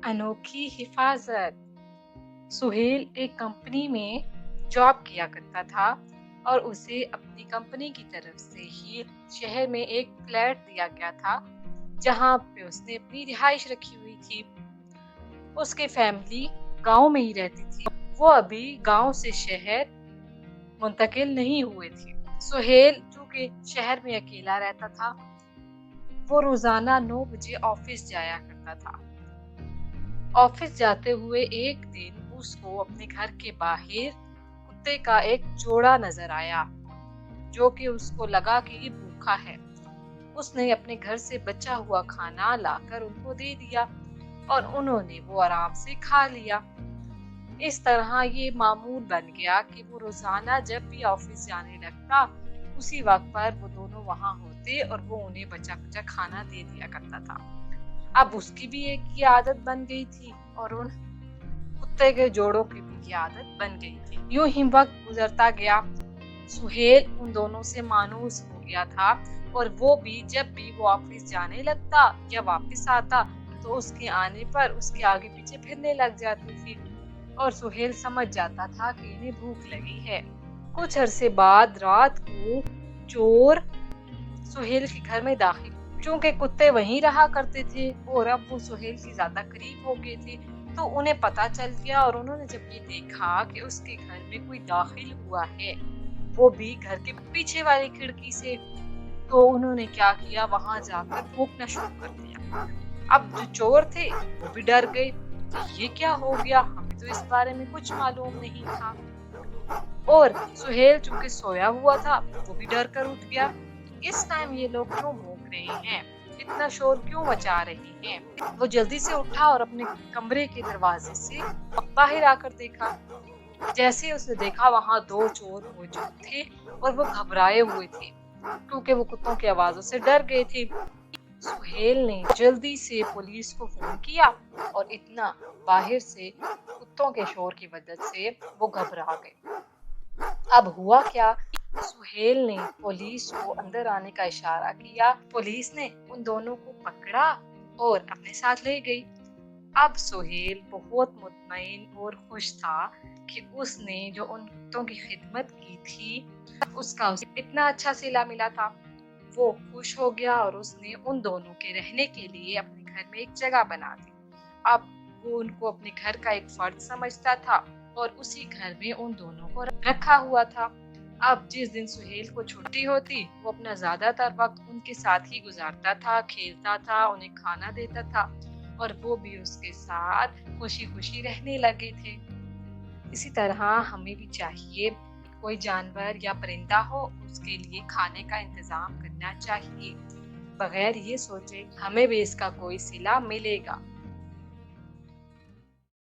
अनोखी हिफाजत। सुहेल एक कंपनी में जॉब किया करता था और उसे अपनी कंपनी की तरफ से ही शहर में एक फ्लैट दिया गया था जहां पे उसने अपनी रिहाइश रखी हुई थी। उसकी फैमिली गांव में ही रहती थी। वो अभी गांव से शहर मुंतकिल नहीं हुए थे। सुहेल चूंकि शहर में अकेला रहता था, वो रोजाना 9 बजे ऑफिस जाया करता था। ऑफिस जाते हुए एक दिन उसको अपने घर के बाहर कुत्ते का एक जोड़ा नजर आया, जो कि उसको लगा कि ये भूखा है। उसने अपने घर से बचा हुआ खाना लाकर उनको दे दिया और उन्होंने वो आराम से खा लिया। इस तरह ये मामूल बन गया कि वो रोजाना जब भी ऑफिस जाने लगता, उसी वक्त पर वो दोनों वहां होते और वो उन्हें बचा बचा खाना दे दिया करता था। अब उसकी भी एक ये आदत बन गई थी और उन कुत्ते के जोड़ों की भी ये आदत बन गई थी। यूं ही वक्त गुजरता गया। सुहेल उन दोनों से मानूस हो गया था और वो भी जब भी वो ऑफिस जाने लगता या वापस आता तो उसके आने पर उसके आगे पीछे फिरने लग जाती थी और सुहेल समझ जाता था कि इन्हें भूख लगी है। कुछ अरसे बाद रात को चोर सुहेल के घर में दाखिल। चूंकि कुत्ते वहीं रहा करते थे और अब वो सुहेल के ज्यादा करीब हो गए थे, तो उन्हें पता चल गया और उन्होंने जब ये देखा कि उसके घर में कोई दाखिल हुआ है, वो भी घर के पीछे वाली खिड़की से, तो उन्होंने क्या किया, वहां जाकर भौंकना शुरू कर दिया। अब जो चोर थे वो भी डर गए कि ये क्या हो गया, हमें तो इस बारे में कुछ मालूम नहीं था। और सुहेल चूंकि सोया हुआ था, वो भी डर कर उठ गया। इस टाइम ये लोग क्यों भौंक रहे हैं, इतना शोर क्यों मचा रहे हैं। वो जल्दी से उठा और अपने कमरे के दरवाजे से बाहर आकर देखा। जैसे उसने देखा, वहां 2 चोर मौजूद थे और वो घबराए हुए थे क्योंकि वो कुत्तों की आवाजों से डर गए थे। सुहेल ने जल्दी से पुलिस को फोन किया और इतना बाहर से कुत्तों के शोर की वजह से वो घबरा गए। अब हुआ क्या, सुहेल ने पुलिस को अंदर आने का इशारा किया। पुलिस ने उन दोनों को पकड़ा और अपने साथ ले गई। अब सुहेल बहुत मुतमईन और खुश था कि उसने जो उन कुत्तों की खिदमत की थी उसका उसे इतना अच्छा सिला मिला था। वो खुश हो गया और उसने उन दोनों के रहने के लिए अपने घर में एक जगह बना दी। अब वो उनको अपने घर का एक फर्द समझता था और उसी घर में उन दोनों को रखा हुआ था। अब जिस दिन सुहेल को छुट्टी होती, वो अपना ज्यादातर वक्त उनके साथ ही गुजारता था, खेलता था, उन्हें खाना देता था और वो भी उसके साथ खुशी खुशी रहने लगे थे। इसी तरह हमें भी चाहिए, कोई जानवर या परिंदा हो उसके लिए खाने का इंतजाम करना चाहिए, बगैर ये सोचे हमें भी इसका कोई सिला मिलेगा।